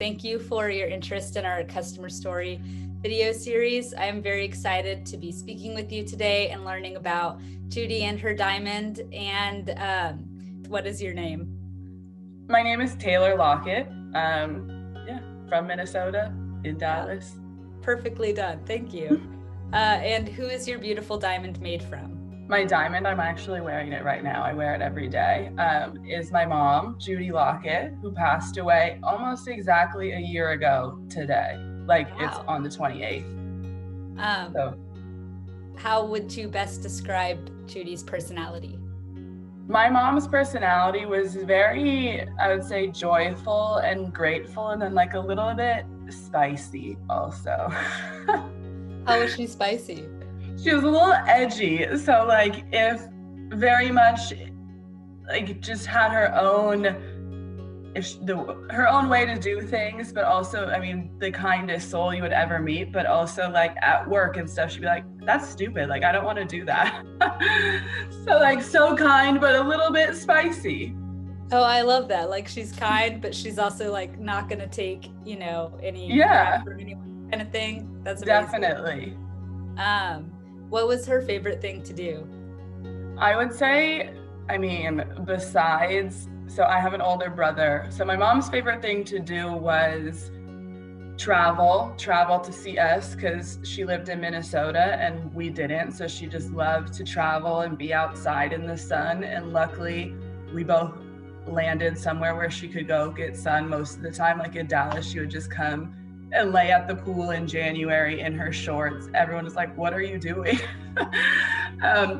Thank you for your interest in our customer story video series. I'm very excited to be speaking with you today and learning about Judy and her diamond. And what is your name? My name is Taylor Lockett. From Minnesota in Dallas. Perfectly done. Thank you. And who is your beautiful diamond made from? My diamond, I'm actually wearing it right now. I wear it every day, is my mom, Judy Lockett, who passed away almost exactly a year ago today. Like, wow. It's on the 28th. How would you best describe Judy's personality? My mom's personality was very, I would say, joyful and grateful, and then like a little bit spicy also. How was she spicy? She was a little edgy, so like if very much like just had her own way to do things, but also, I mean, the kindest soul you would ever meet, but also like at work and stuff, she'd be like, that's stupid, like I don't want to do that. So like so kind, but a little bit spicy. Oh, I love that. Like she's kind, but she's also like not gonna take, any crap from anyone kind of thing. That's amazing. Definitely. What was her favorite thing to do? I would say, besides, so I have an older brother. So my mom's favorite thing to do was travel to see us, because she lived in Minnesota and we didn't. So she just loved to travel and be outside in the sun. And luckily we both landed somewhere where she could go get sun most of the time. Like in Dallas, she would just come and lay at the pool in January in her shorts. Everyone was like, what are you doing?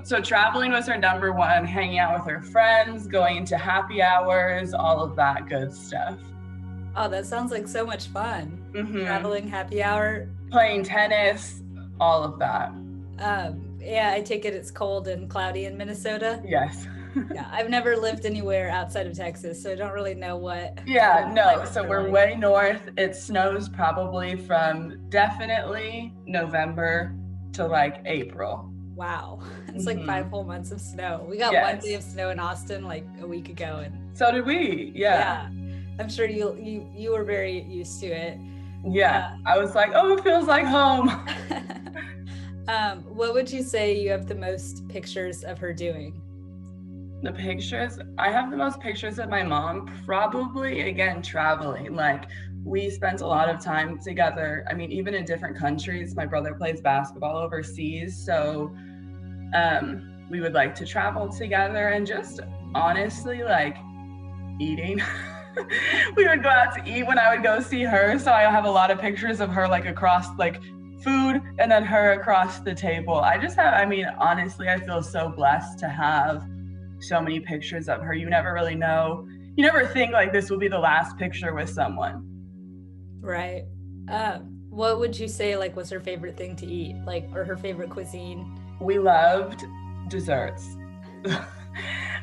So traveling was her number one, hanging out with her friends, going into happy hours, all of that good stuff. Oh, that sounds like so much fun. Mm-hmm. Traveling, happy hour. Playing tennis, all of that. Yeah, I take it it's cold and cloudy in Minnesota. Yes. Yeah, I've never lived anywhere outside of Texas, so I don't really know what. Yeah, no, so we're way north. It snows probably from definitely November to like April. Wow, it's like 5 whole months of snow. We got 1 day of snow in Austin like a week ago, and so did we. Yeah. I'm sure you were very used to it. Yeah, I was like, oh, it feels like home. What would you say you have the most pictures of her doing? The pictures, I have the most pictures of my mom, probably, again, traveling. Like, we spent a lot of time together. I mean, even in different countries. My brother plays basketball overseas, so we would like to travel together and just honestly, like, eating. We would go out to eat when I would go see her, so I have a lot of pictures of her, like, across, like, food, and then her across the table. I just have, honestly, I feel so blessed to have so many pictures of her. You never really know. You never think like this will be the last picture with someone. Right. What would you say like was her favorite thing to eat, like, or her favorite cuisine? We loved desserts.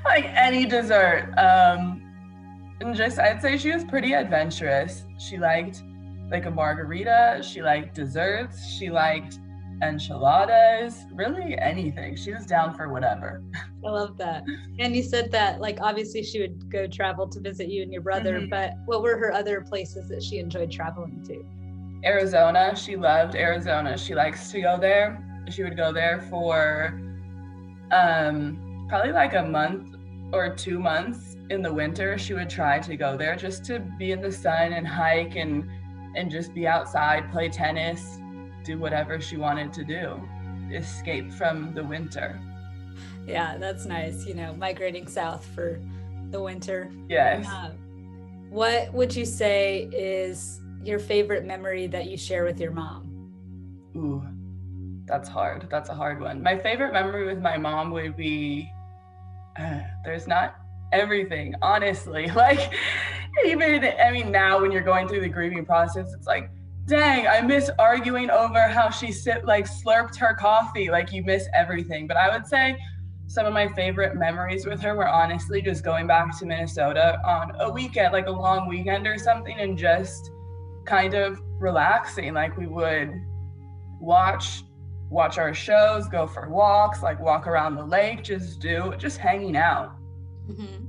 Like any dessert. And just, I'd say she was pretty adventurous. She liked like a margarita. She liked desserts. She liked enchiladas, really anything. She was down for whatever. I love that. And you said that like obviously she would go travel to visit you and your brother, but what were her other places that she enjoyed traveling to? Arizona. She loved Arizona. She likes to go there. She would go there for probably like a month or 2 months in the winter. She would try to go there just to be in the sun and hike and just be outside, play tennis, do whatever she wanted to do, escape from the winter. Yeah, that's nice, migrating south for the winter. Yes. What would you say is your favorite memory that you share with your mom? Ooh, that's hard. That's a hard one. My favorite memory with my mom would be, there's not everything, honestly. Like, now when you're going through the grieving process, it's like, dang, I miss arguing over how she slurped her coffee. Like, you miss everything. But I would say some of my favorite memories with her were honestly just going back to Minnesota on a weekend, like a long weekend or something, and just kind of relaxing. Like, we would watch our shows, go for walks, like walk around the lake, just hanging out. Mm-hmm.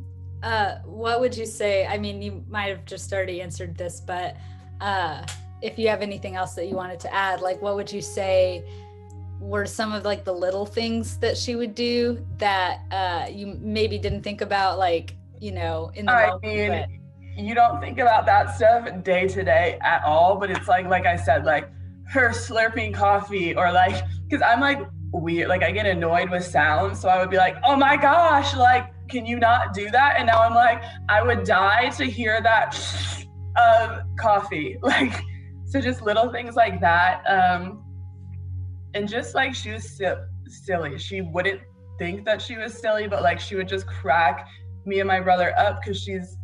What would you say? You might have just already answered this, but if you have anything else that you wanted to add, like what would you say were some of like the little things that she would do that you maybe didn't think about, like, in the moment? You don't think about that stuff day to day at all, but it's like I said, like her slurping coffee, or like, because I'm like weird, like I get annoyed with sounds, so I would be like, oh my gosh, like, can you not do that? And now I'm like, I would die to hear that of coffee. Like, so just little things like that. And just like, she was silly. She wouldn't think that she was silly, but like she would just crack me and my brother up because she's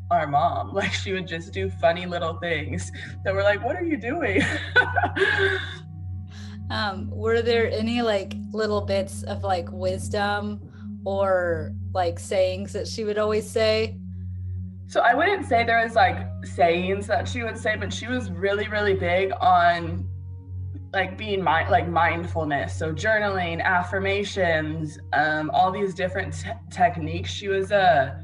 our mom. Like, she would just do funny little things that we're like, what are you doing? Were there any like little bits of like wisdom or like sayings that she would always say? So I wouldn't say there was like sayings that she would say, but she was really, really big on like being mindfulness. So journaling, affirmations, all these different techniques. She was a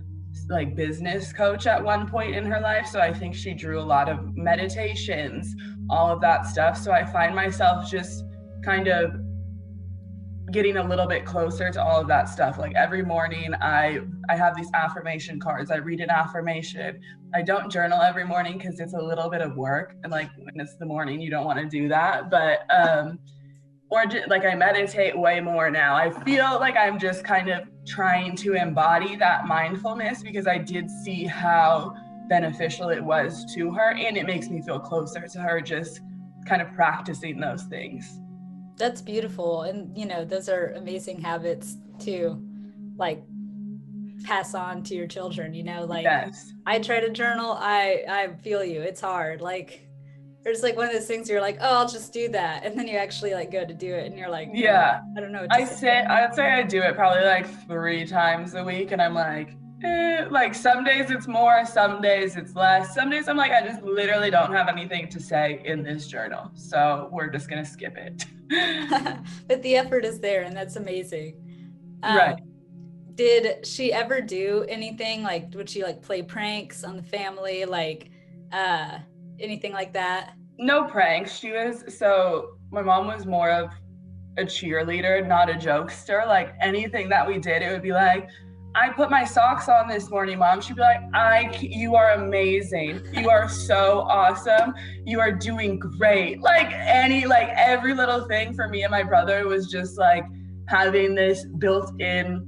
like business coach at one point in her life. So I think she drew a lot of meditations, all of that stuff. So I find myself just kind of getting a little bit closer to all of that stuff. Like every morning I have these affirmation cards. I read an affirmation. I don't journal every morning because it's a little bit of work, and like when it's the morning, you don't want to do that. But like I meditate way more now. I feel like I'm just kind of trying to embody that mindfulness because I did see how beneficial it was to her, and it makes me feel closer to her just kind of practicing those things. That's beautiful. And those are amazing habits to like pass on to your children, like yes. I try to journal. I feel you. It's hard. Like there's like one of those things you're like, oh, I'll just do that. And then you actually like go to do it and you're like, yeah, I don't know. I would say I do it probably like 3 times a week. And I'm like, like some days it's more, some days it's less. Some days I'm like, I just literally don't have anything to say in this journal, so we're just going to skip it. But the effort is there, and that's amazing. Right. Did she ever do anything like, would she like play pranks on the family, like anything like that? No pranks. So my mom was more of a cheerleader, not a jokester. Like anything that we did, it would be like, I put my socks on this morning, Mom. She'd be like, you are amazing. You are so awesome. You are doing great. Like every little thing for me and my brother was just like having this built-in,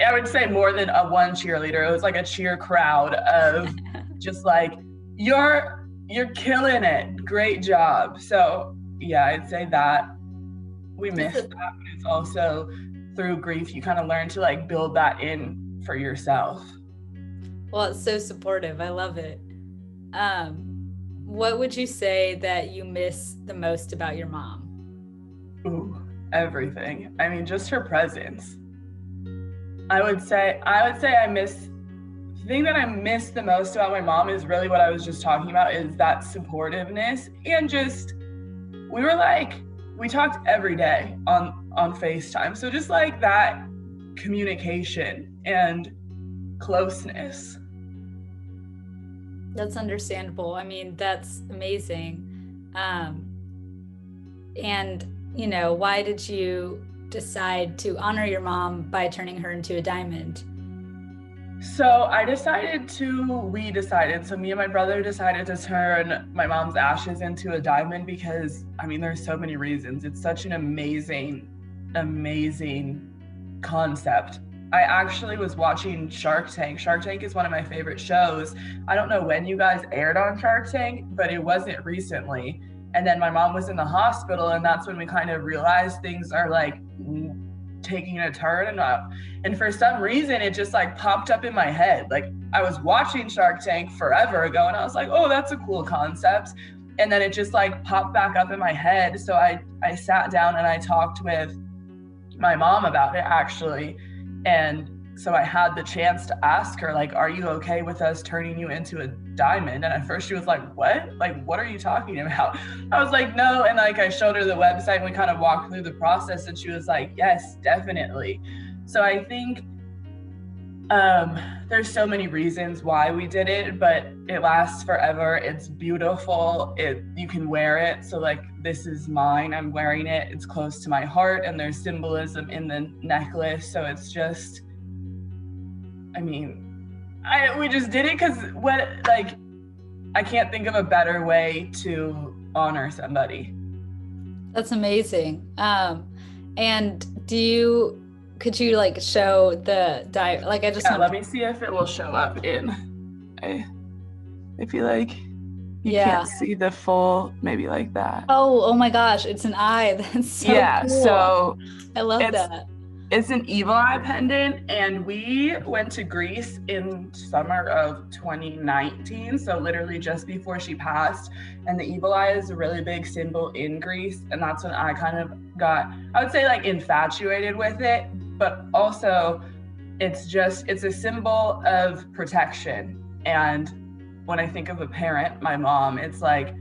I would say more than a one cheerleader. It was like a cheer crowd of just like, you're killing it. Great job. So yeah, I'd say that we missed that, but it's also through grief, you kind of learn to like build that in for yourself. Well, it's so supportive. I love it. What would you say that you miss the most about your mom? Ooh, everything. I mean, just her presence. I would say the thing that I miss the most about my mom is really what I was just talking about, is that supportiveness. And just, we talked every day on FaceTime. So just like that communication and closeness. That's understandable. I mean, that's amazing. And, why did you decide to honor your mom by turning her into a diamond? So we decided, so me and my brother decided to turn my mom's ashes into a diamond because, I mean, there's so many reasons. It's such an amazing concept. I actually was watching Shark Tank. Shark Tank is one of my favorite shows. I don't know when you guys aired on Shark Tank, but it wasn't recently. And then my mom was in the hospital, and that's when we kind of realized things are like taking a turn, and for some reason it just like popped up in my head. Like I was watching Shark Tank forever ago and I was like, oh, that's a cool concept, and then it just like popped back up in my head. So I sat down and I talked with my mom about it actually, and so I had the chance to ask her, like, are you okay with us turning you into a diamond? And at first she was like, what? Like, what are you talking about? I was like, no. And like I showed her the website and we kind of walked through the process, and she was like, yes, definitely. So I think There's so many reasons why we did it, but it lasts forever. It's beautiful. You can wear it. So like, this is mine. I'm wearing it. It's close to my heart, and there's symbolism in the necklace. So it's just, I mean, we just did it because I can't think of a better way to honor somebody. That's amazing. And could you like show the diet? Like, I just let me see if it will show up I feel like you can't see the full, maybe like that. Oh my gosh, it's an eye. That's so cool. So I love that. It's an evil eye pendant, and we went to Greece in summer of 2019, so literally just before she passed. And the evil eye is a really big symbol in Greece, and that's when I kind of got, I would say, like, infatuated with it. But also, it's a symbol of protection. And when I think of a parent, my mom, it's like,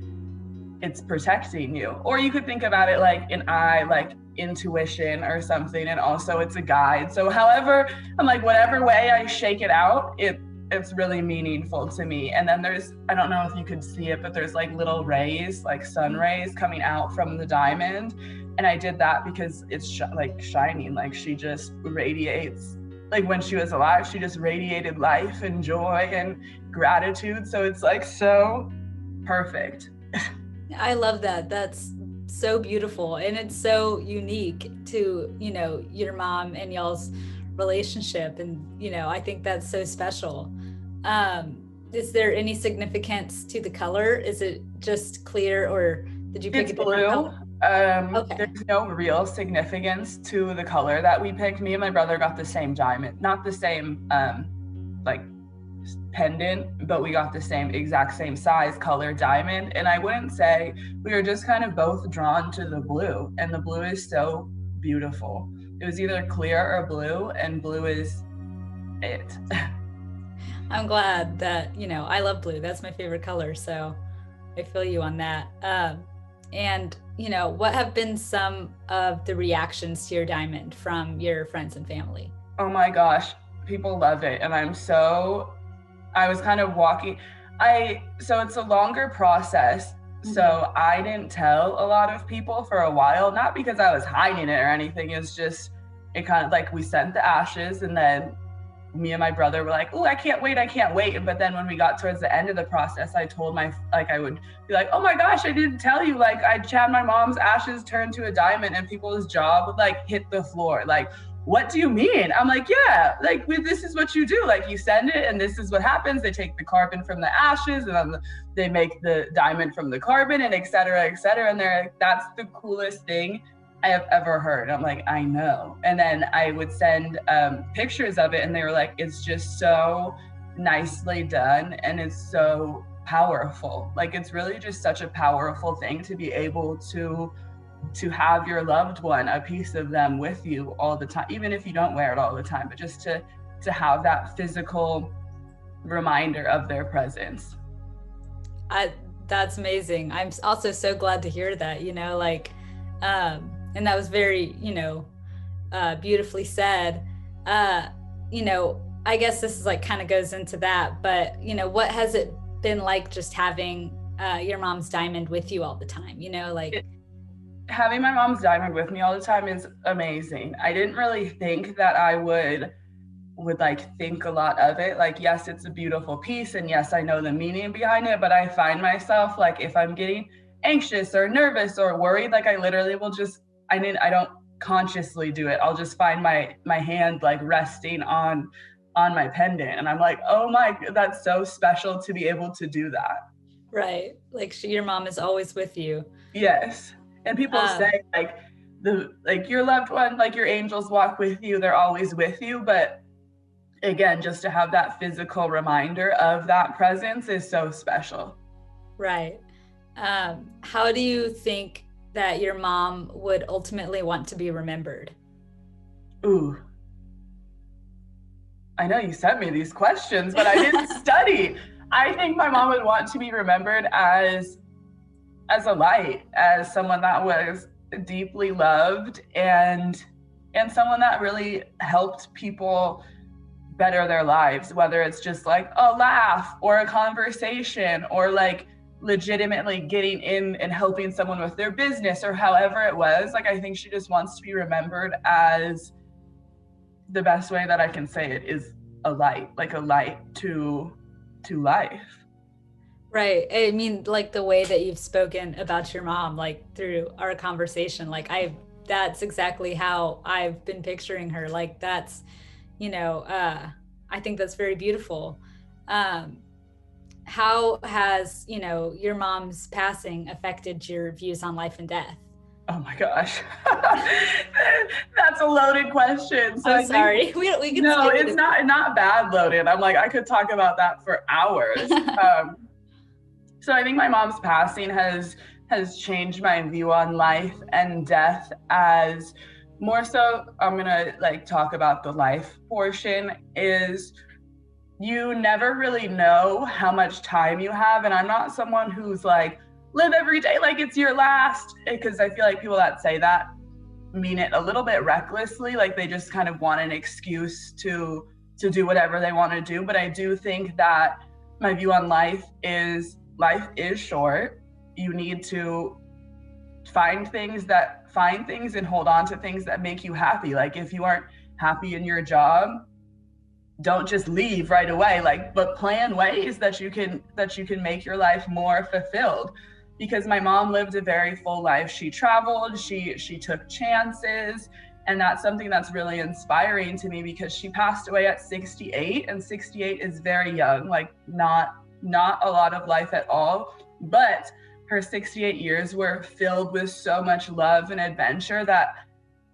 it's protecting you. Or you could think about it like an eye, like intuition or something, and also it's a guide. So however, I'm like, whatever way I shake it out, it's really meaningful to me. And then there's, I don't know if you could see it, but there's like little rays, like sun rays coming out from the diamond. And I did that because it's shining, like she just radiates, like when she was alive, she just radiated life and joy and gratitude. So it's like so perfect. I love that. That's so beautiful, and it's so unique to, your mom and y'all's relationship. And, I think that's so special. Is there any significance to the color? Is it just clear, or did you pick a different color? Okay. There's no real significance to the color that we picked. Me and my brother got the same diamond, not the same pendant, but we got the exact same size, color diamond. And I wouldn't say, we were just kind of both drawn to the blue, and the blue is so beautiful. It was either clear or blue, and blue is it. I'm glad that, I love blue. That's my favorite color. So I feel you on that. And, what have been some of the reactions to your diamond from your friends and family? Oh my gosh, people love it. And I was kind of walking. So it's a longer process. Mm-hmm. So I didn't tell a lot of people for a while, not because I was hiding it or anything. It's just, it kind of like, we sent the ashes, and then me and my brother were like, oh, I can't wait. But then when we got towards the end of the process, I told I would be like, oh my gosh, I didn't tell you. Like, I had my mom's ashes turned to a diamond, and people's jaw would like hit the floor. Like, what do you mean? I'm like, yeah, like this is what you do. Like, you send it, and this is what happens. They take the carbon from the ashes, and then they make the diamond from the carbon, and et cetera, et cetera. And they're like, that's the coolest thing I have ever heard. I'm like, I know. And then I would send pictures of it, and they were like, it's just so nicely done, and it's so powerful. Like, it's really just such a powerful thing to be able to have your loved one, a piece of them with you all the time, even if you don't wear it all the time, but just to have that physical reminder of their presence. That's amazing. I'm also so glad to hear that, and that was very, beautifully said. I guess this is like kind of goes into that, but, what has it been like just having your mom's diamond with you all the time? Having my mom's diamond with me all the time is amazing. I didn't really think that I would like think a lot of it. Like, yes, it's a beautiful piece, and yes, I know the meaning behind it, but I find myself, like, if I'm getting anxious or nervous or worried, like, I literally will just, I don't consciously do it. I'll just find my hand like resting on my pendant, and I'm like, oh my, that's so special to be able to do that. Right. Like, your mom is always with you. Yes. And people say like your loved one, like your angels walk with you, they're always with you. But again, just to have that physical reminder of that presence is so special. Right. How do you think that your mom would ultimately want to be remembered? Ooh. I know you sent me these questions, but I didn't study. I think my mom would want to be remembered as a light, as someone that was deeply loved, and someone that really helped people better their lives, whether it's just like a laugh or a conversation or like legitimately getting in and helping someone with their business or however it was. Like, I think she just wants to be remembered as, the best way that I can say it is, a light, like a light to life. Right. I mean, like the way that you've spoken about your mom, like through our conversation, like that's exactly how I've been picturing her. Like that's, I think that's very beautiful. How has, your mom's passing affected your views on life and death? Oh my gosh. That's a loaded question. So I'm sorry. We can no, skip it's it. not bad loaded. I'm like, I could talk about that for hours. So I think my mom's passing has changed my view on life and death, as more so, I'm gonna like talk about the life portion, is you never really know how much time you have. And I'm not someone who's like, live every day like it's your last, because I feel like people that say that mean it a little bit recklessly, like they just kind of want an excuse to do whatever they want to do. But I do think that my view on life is short. You need to find things and hold on to things that make you happy. Like if you aren't happy in your job, don't just leave right away, like, but plan ways that you can make your life more fulfilled. Because my mom lived a very full life. She traveled, she took chances, and that's something that's really inspiring to me, because she passed away at 68, and 68 is very young, like not a lot of life at all. But her 68 years were filled with so much love and adventure that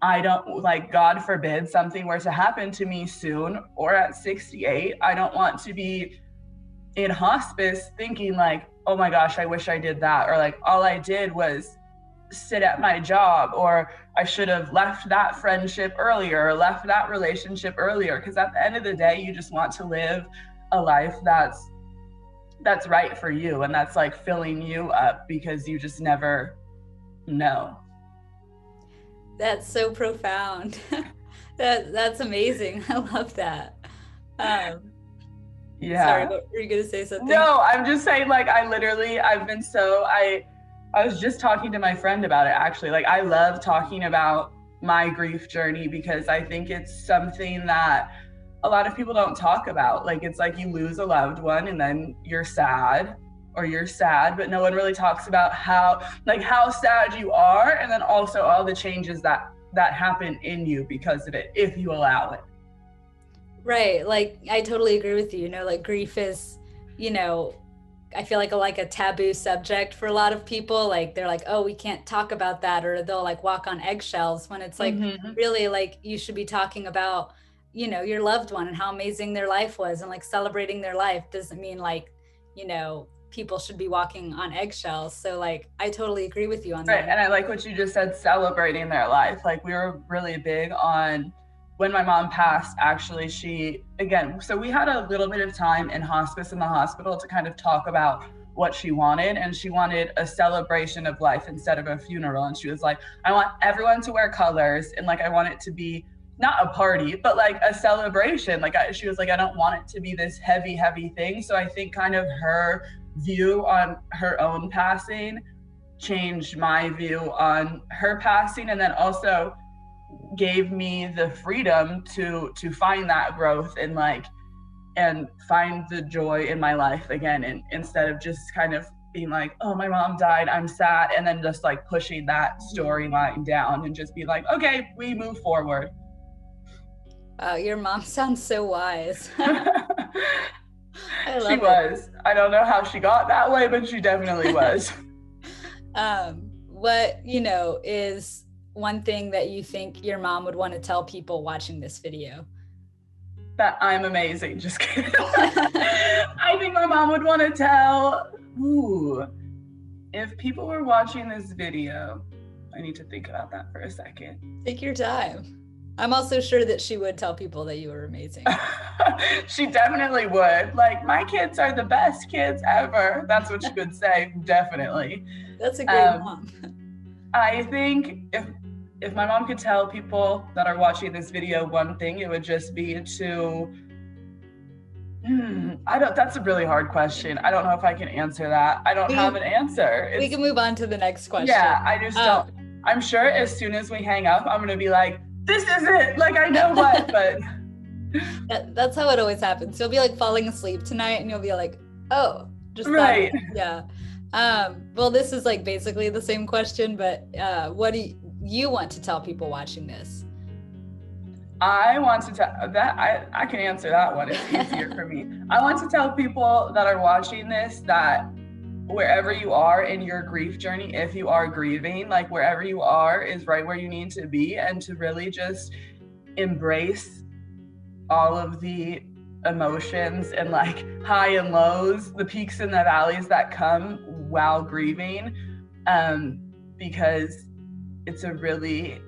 I don't, like, God forbid something were to happen to me soon or at 68, I don't want to be in hospice thinking like, oh my gosh, I wish I did that, or like all I did was sit at my job, or I should have left that friendship earlier or left that relationship earlier. Because at the end of the day, you just want to live a life that's right for you, and that's like filling you up, because you just never know. That's so profound. That's amazing. I love that. Yeah. Sorry, what were you gonna say something? No, I'm just saying, like, I was just talking to my friend about it, actually. Like, I love talking about my grief journey, because I think it's something that a lot of people don't talk about. Like, it's like you lose a loved one and then you're sad, but no one really talks about how sad you are, and then also all the changes that happen in you because of it, if you allow it. Right. Like, I totally agree with you. Like grief is, I feel like a taboo subject for a lot of people. Like they're like, oh, we can't talk about that, or they'll like walk on eggshells, when it's like, really, like you should be talking about, your loved one and how amazing their life was, and like celebrating their life doesn't mean like, people should be walking on eggshells. So like, I totally agree with you on that. Right. And I like what you just said, celebrating their life. Like, we were really big on, when my mom passed, actually, so we had a little bit of time in hospice in the hospital to kind of talk about what she wanted. And she wanted a celebration of life instead of a funeral. And she was like, I want everyone to wear colors, and like, I want it to be not a party, but like a celebration. Like, she was like, I don't want it to be this heavy thing. So I think kind of her view on her own passing changed my view on her passing, and then also gave me the freedom to find that growth and find the joy in my life again, and instead of just kind of being like, oh, my mom died, I'm sad, and then just like pushing that storyline down and just be like, okay, we move forward. Your mom sounds so wise. She was. I don't know how she got that way, but she definitely was. What, is one thing that you think your mom would want to tell people watching this video? That I'm amazing. Just kidding. I think my mom would want to tell, if people were watching this video, I need to think about that for a second. Take your time. I'm also sure that she would tell people that you were amazing. She definitely would. Like, my kids are the best kids ever. That's what she would say, definitely. That's a great mom. I think if my mom could tell people that are watching this video one thing, it would just be to That's a really hard question. I don't know if I can answer that. I don't have an answer. We can move on to the next question. Yeah, I just don't. I'm sure as soon as we hang up, I'm going to be like, this is it. Like, I know what, but. That's how it always happens. You'll be like falling asleep tonight and you'll be like, oh, just right. That. Yeah. Well, this is like basically the same question, but what do you want to tell people watching this? I want to tell that I can answer that one. It's easier for me. I want to tell people that are watching this that wherever you are in your grief journey, if you are grieving, like wherever you are is right where you need to be, and to really just embrace all of the emotions and like high and lows, the peaks and the valleys that come while grieving, because it's a really,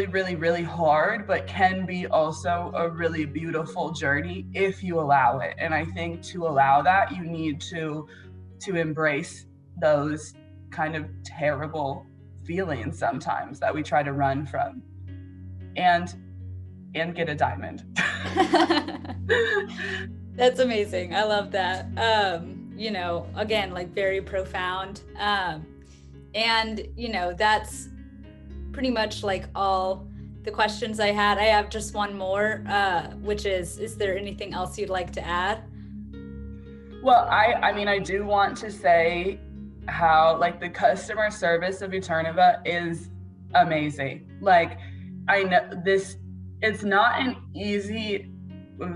really hard, but can be also a really beautiful journey if you allow it. And I think to allow that, you need to embrace those kind of terrible feelings sometimes that we try to run from, and get a diamond. That's amazing. I love that. Again, like very profound. And that's pretty much like all the questions I had. I have just one more, which is there anything else you'd like to add? Well, I do want to say how like the customer service of Eterneva is amazing. Like, I know it's not an easy,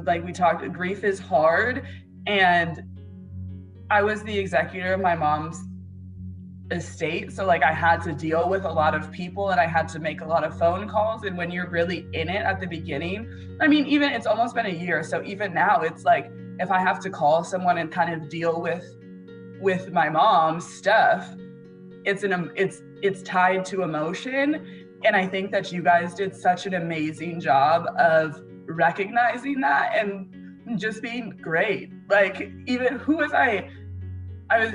like we talked, grief is hard. And I was the executor of my mom's estate. So like I had to deal with a lot of people and I had to make a lot of phone calls. And when you're really in it at the beginning, I mean, even it's almost been a year. So even now it's like, if I have to call someone and kind of deal with my mom's stuff, it's tied to emotion. And I think that you guys did such an amazing job of recognizing that and just being great. Like, even who was I was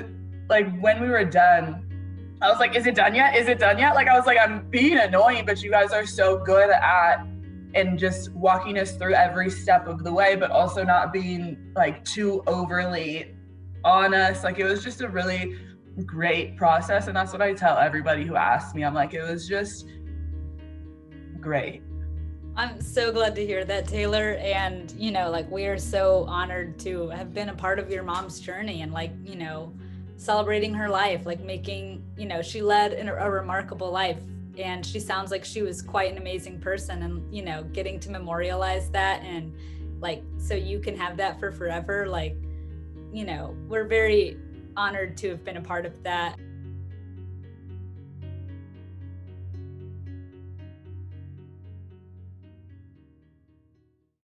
like, when we were done, I was like, is it done yet? Is it done yet? Like, I was like, I'm being annoying, but you guys are so good at and just walking us through every step of the way, but also not being like too overly on us. Like, it was just a really great process. And that's what I tell everybody who asks me. I'm like, it was just great. I'm so glad to hear that, Taylor. And, like, we are so honored to have been a part of your mom's journey and like, celebrating her life, like making, she led a remarkable life. And she sounds like she was quite an amazing person, and, getting to memorialize that and like, so you can have that for forever. Like, we're very honored to have been a part of that.